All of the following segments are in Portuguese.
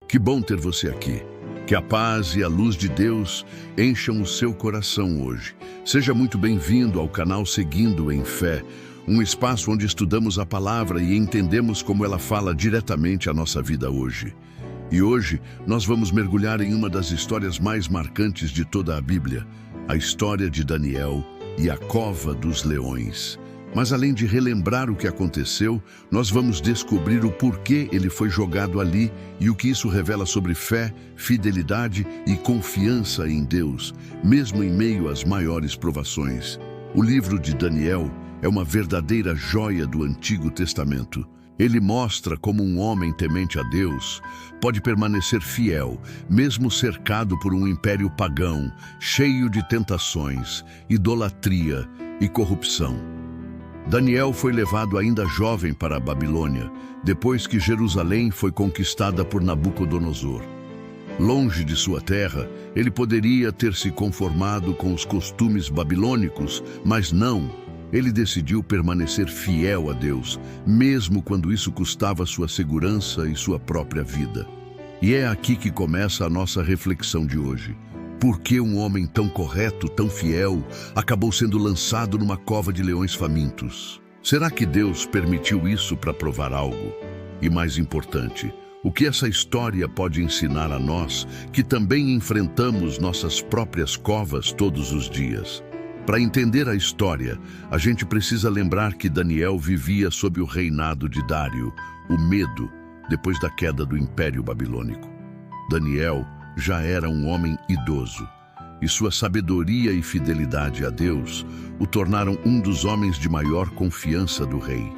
Que bom ter você aqui. Que a paz e a luz de Deus encham o seu coração hoje. Seja muito bem-vindo ao canal Seguindo em Fé, um espaço onde estudamos a palavra e entendemos como ela fala diretamente à nossa vida hoje. E hoje nós vamos mergulhar em uma das histórias mais marcantes de toda a Bíblia, a história de Daniel e a cova dos leões. Mas além de relembrar o que aconteceu, nós vamos descobrir o porquê ele foi jogado ali e o que isso revela sobre fé, fidelidade e confiança em Deus, mesmo em meio às maiores provações. O livro de Daniel é uma verdadeira joia do Antigo Testamento. Ele mostra como um homem temente a Deus pode permanecer fiel, mesmo cercado por um império pagão, cheio de tentações, idolatria e corrupção. Daniel foi levado ainda jovem para a Babilônia, depois que Jerusalém foi conquistada por Nabucodonosor. Longe de sua terra, ele poderia ter se conformado com os costumes babilônicos, mas não. Ele decidiu permanecer fiel a Deus, mesmo quando isso custava sua segurança e sua própria vida. E é aqui que começa a nossa reflexão de hoje. Por que um homem tão correto, tão fiel, acabou sendo lançado numa cova de leões famintos? Será que Deus permitiu isso para provar algo? E mais importante, o que essa história pode ensinar a nós, que também enfrentamos nossas próprias covas todos os dias? Para entender a história, a gente precisa lembrar que Daniel vivia sob o reinado de Dário, o Medo, depois da queda do Império Babilônico. Daniel já era um homem idoso, e sua sabedoria e fidelidade a Deus o tornaram um dos homens de maior confiança do rei.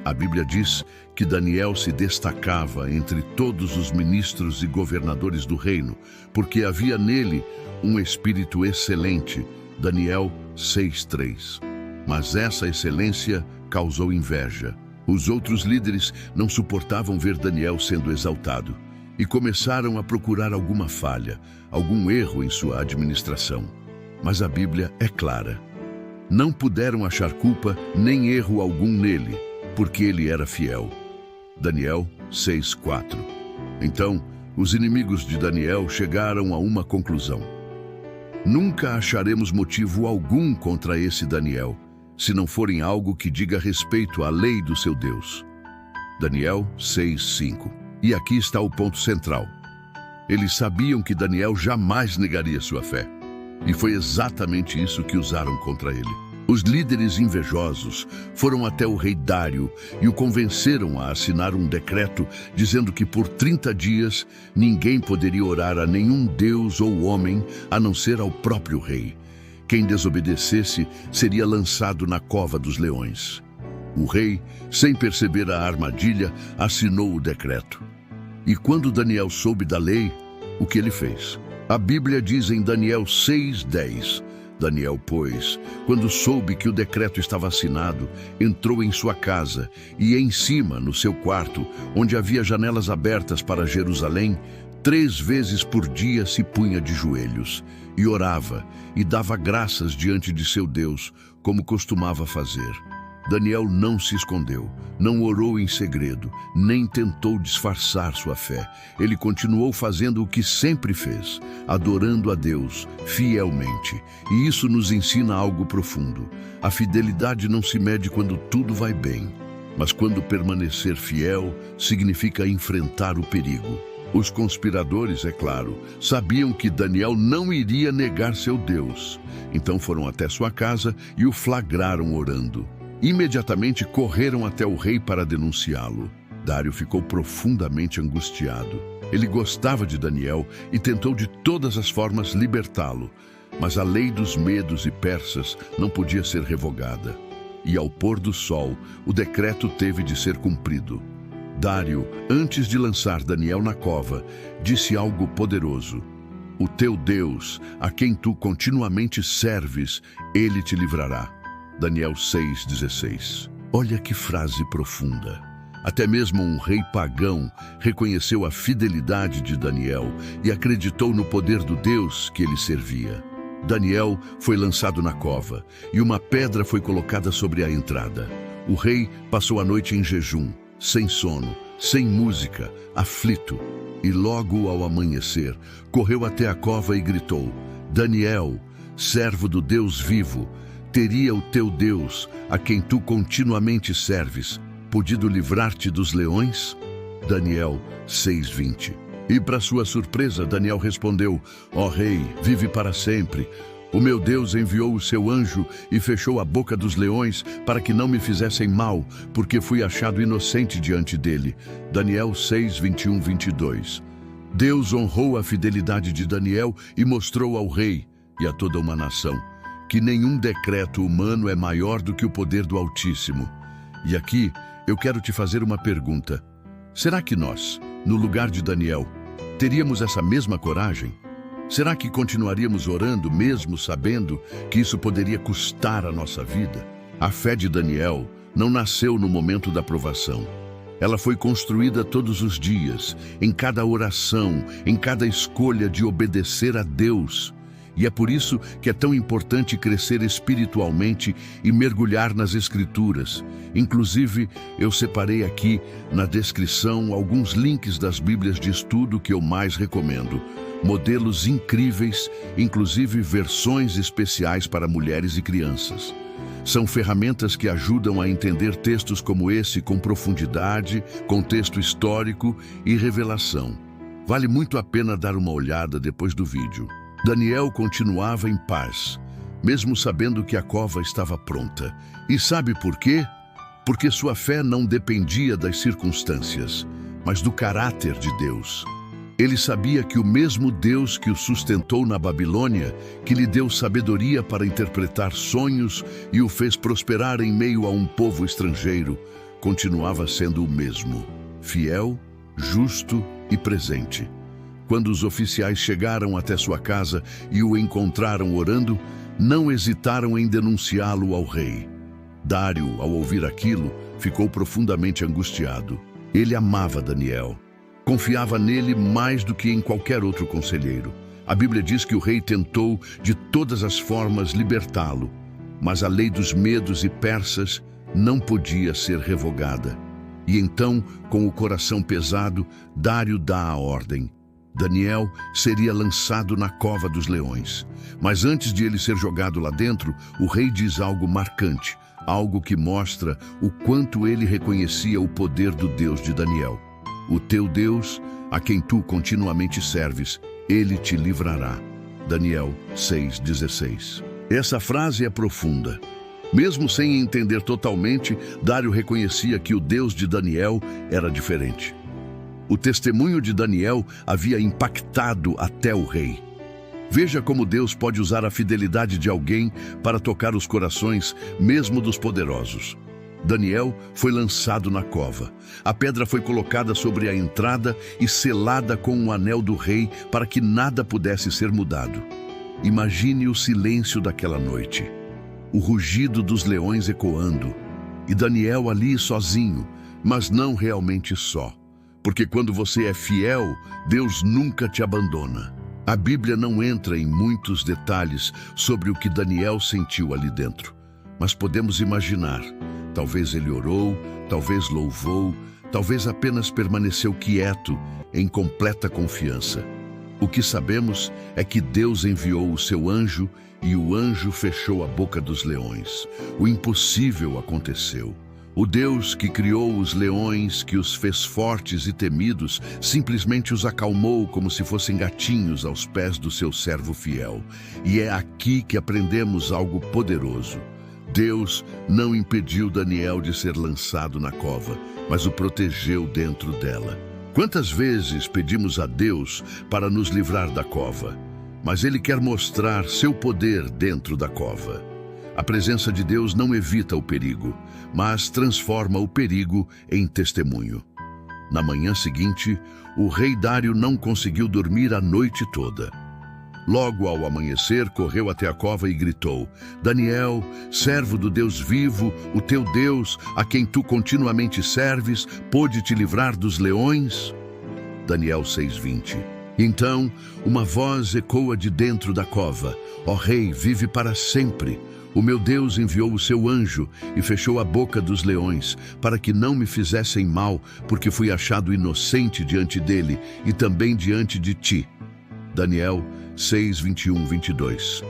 A Bíblia diz que Daniel se destacava entre todos os ministros e governadores do reino, porque havia nele um espírito excelente, Daniel 6:3. Mas essa excelência causou inveja. Os outros líderes não suportavam ver Daniel sendo exaltado e começaram a procurar alguma falha, algum erro em sua administração. Mas a Bíblia é clara. Não puderam achar culpa nem erro algum nele, porque ele era fiel. Daniel 6:4. Então, os inimigos de Daniel chegaram a uma conclusão. Nunca acharemos motivo algum contra esse Daniel, se não for em algo que diga respeito à lei do seu Deus. Daniel 6:5. E aqui está o ponto central. Eles sabiam que Daniel jamais negaria sua fé. E foi exatamente isso que usaram contra ele. Os líderes invejosos foram até o rei Dário e o convenceram a assinar um decreto dizendo que por 30 dias ninguém poderia orar a nenhum deus ou homem a não ser ao próprio rei. Quem desobedecesse seria lançado na cova dos leões. O rei, sem perceber a armadilha, assinou o decreto. E quando Daniel soube da lei, o que ele fez? A Bíblia diz em Daniel 6:10, Daniel, pois, quando soube que o decreto estava assinado, entrou em sua casa e em cima, no seu quarto, onde havia janelas abertas para Jerusalém, 3 vezes por dia se punha de joelhos e orava e dava graças diante de seu Deus, como costumava fazer. Daniel não se escondeu, não orou em segredo, nem tentou disfarçar sua fé. Ele continuou fazendo o que sempre fez, adorando a Deus fielmente. E isso nos ensina algo profundo. A fidelidade não se mede quando tudo vai bem, mas quando permanecer fiel significa enfrentar o perigo. Os conspiradores, é claro, sabiam que Daniel não iria negar seu Deus. Então foram até sua casa e o flagraram orando. Imediatamente correram até o rei para denunciá-lo. Dário ficou profundamente angustiado. Ele gostava de Daniel e tentou de todas as formas libertá-lo, mas a lei dos medos e persas não podia ser revogada. E ao pôr do sol, o decreto teve de ser cumprido. Dário, antes de lançar Daniel na cova, disse algo poderoso. O teu Deus, a quem tu continuamente serves, ele te livrará. Daniel 6:16. Olha que frase profunda. Até mesmo um rei pagão reconheceu a fidelidade de Daniel e acreditou no poder do Deus que ele servia. Daniel foi lançado na cova e uma pedra foi colocada sobre a entrada. O rei passou a noite em jejum, sem sono, sem música, aflito. E logo ao amanhecer, correu até a cova e gritou: Daniel, servo do Deus vivo, teria o teu Deus, a quem tu continuamente serves, podido livrar-te dos leões? Daniel 6:20. E para sua surpresa, Daniel respondeu: Ó rei, vive para sempre. O meu Deus enviou o seu anjo e fechou a boca dos leões para que não me fizessem mal, porque fui achado inocente diante dele. Daniel 6:21-22. Deus honrou a fidelidade de Daniel e mostrou ao rei e a toda uma nação que nenhum decreto humano é maior do que o poder do Altíssimo. E aqui eu quero te fazer uma pergunta. Será que nós, no lugar de Daniel, teríamos essa mesma coragem? Será que continuaríamos orando mesmo sabendo que isso poderia custar a nossa vida? A fé de Daniel não nasceu no momento da provação. Ela foi construída todos os dias, em cada oração, em cada escolha de obedecer a Deus. E é por isso que é tão importante crescer espiritualmente e mergulhar nas Escrituras. Inclusive, eu separei aqui na descrição alguns links das Bíblias de estudo que eu mais recomendo. Modelos incríveis, inclusive versões especiais para mulheres e crianças. São ferramentas que ajudam a entender textos como esse com profundidade, contexto histórico e revelação. Vale muito a pena dar uma olhada depois do vídeo. Daniel continuava em paz, mesmo sabendo que a cova estava pronta. E sabe por quê? Porque sua fé não dependia das circunstâncias, mas do caráter de Deus. Ele sabia que o mesmo Deus que o sustentou na Babilônia, que lhe deu sabedoria para interpretar sonhos e o fez prosperar em meio a um povo estrangeiro, continuava sendo o mesmo, fiel, justo e presente. Quando os oficiais chegaram até sua casa e o encontraram orando, não hesitaram em denunciá-lo ao rei. Dário, ao ouvir aquilo, ficou profundamente angustiado. Ele amava Daniel. Confiava nele mais do que em qualquer outro conselheiro. A Bíblia diz que o rei tentou de todas as formas libertá-lo, mas a lei dos medos e persas não podia ser revogada. E então, com o coração pesado, Dário dá a ordem. Daniel seria lançado na cova dos leões. Mas antes de ele ser jogado lá dentro, o rei diz algo marcante, algo que mostra o quanto ele reconhecia o poder do Deus de Daniel. O teu Deus, a quem tu continuamente serves, ele te livrará. Daniel 6:16. Essa frase é profunda. Mesmo sem entender totalmente, Dário reconhecia que o Deus de Daniel era diferente. O testemunho de Daniel havia impactado até o rei. Veja como Deus pode usar a fidelidade de alguém para tocar os corações, mesmo dos poderosos. Daniel foi lançado na cova. A pedra foi colocada sobre a entrada e selada com um anel do rei para que nada pudesse ser mudado. Imagine o silêncio daquela noite. O rugido dos leões ecoando. E Daniel ali sozinho, mas não realmente só. Porque quando você é fiel, Deus nunca te abandona. A Bíblia não entra em muitos detalhes sobre o que Daniel sentiu ali dentro. Mas podemos imaginar. Talvez ele orou, talvez louvou, talvez apenas permaneceu quieto, em completa confiança. O que sabemos é que Deus enviou o seu anjo e o anjo fechou a boca dos leões. O impossível aconteceu. O Deus que criou os leões, que os fez fortes e temidos, simplesmente os acalmou como se fossem gatinhos aos pés do seu servo fiel. E é aqui que aprendemos algo poderoso. Deus não impediu Daniel de ser lançado na cova, mas o protegeu dentro dela. Quantas vezes pedimos a Deus para nos livrar da cova, mas Ele quer mostrar seu poder dentro da cova. A presença de Deus não evita o perigo, mas transforma o perigo em testemunho. Na manhã seguinte, o rei Dário não conseguiu dormir a noite toda. Logo ao amanhecer, correu até a cova e gritou: Daniel, servo do Deus vivo, o teu Deus, a quem tu continuamente serves, pôde te livrar dos leões? Daniel 6:20. Então, uma voz ecoa de dentro da cova: Ó Rei, vive para sempre. O meu Deus enviou o seu anjo e fechou a boca dos leões, para que não me fizessem mal, porque fui achado inocente diante dele e também diante de ti. Daniel 6, 21, 22.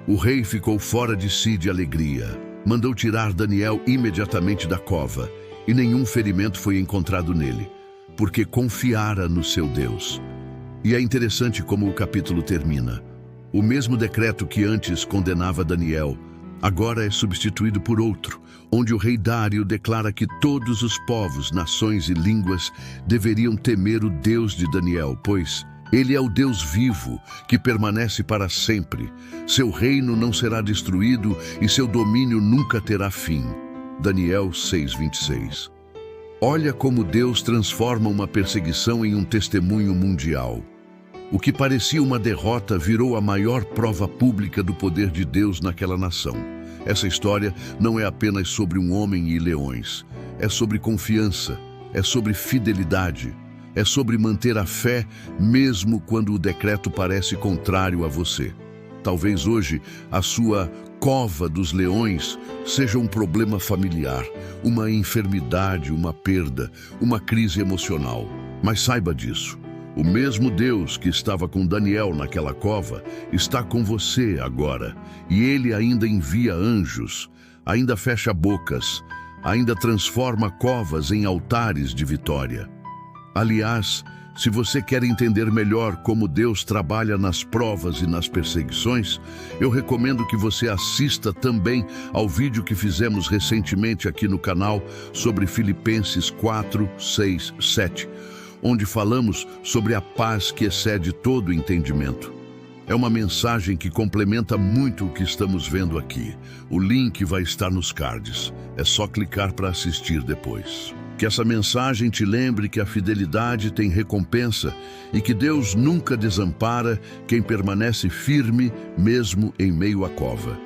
O rei ficou fora de si de alegria. Mandou tirar Daniel imediatamente da cova, e nenhum ferimento foi encontrado nele, porque confiara no seu Deus. E é interessante como o capítulo termina. O mesmo decreto que antes condenava Daniel, agora é substituído por outro, onde o rei Dário declara que todos os povos, nações e línguas deveriam temer o Deus de Daniel, pois ele é o Deus vivo, que permanece para sempre. Seu reino não será destruído e seu domínio nunca terá fim. Daniel 6:26. Olha como Deus transforma uma perseguição em um testemunho mundial. O que parecia uma derrota virou a maior prova pública do poder de Deus naquela nação. Essa história não é apenas sobre um homem e leões. É sobre confiança, é sobre fidelidade, é sobre manter a fé mesmo quando o decreto parece contrário a você. Talvez hoje a sua cova dos leões seja um problema familiar, uma enfermidade, uma perda, uma crise emocional. Mas saiba disso. O mesmo Deus que estava com Daniel naquela cova está com você agora. E ele ainda envia anjos, ainda fecha bocas, ainda transforma covas em altares de vitória. Aliás, se você quer entender melhor como Deus trabalha nas provas e nas perseguições, eu recomendo que você assista também ao vídeo que fizemos recentemente aqui no canal sobre Filipenses 4, 6, 7, onde falamos sobre a paz que excede todo entendimento. É uma mensagem que complementa muito o que estamos vendo aqui. O link vai estar nos cards. É só clicar para assistir depois. Que essa mensagem te lembre que a fidelidade tem recompensa e que Deus nunca desampara quem permanece firme mesmo em meio à cova.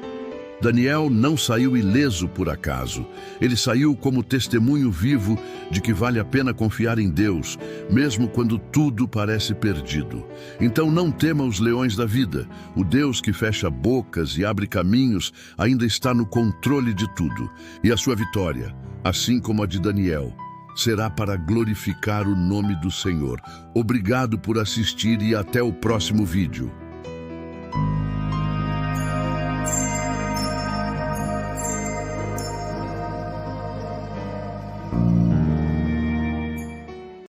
Daniel não saiu ileso por acaso. Ele saiu como testemunho vivo de que vale a pena confiar em Deus, mesmo quando tudo parece perdido. Então não tema os leões da vida. O Deus que fecha bocas e abre caminhos ainda está no controle de tudo. E a sua vitória, assim como a de Daniel, será para glorificar o nome do Senhor. Obrigado por assistir e até o próximo vídeo.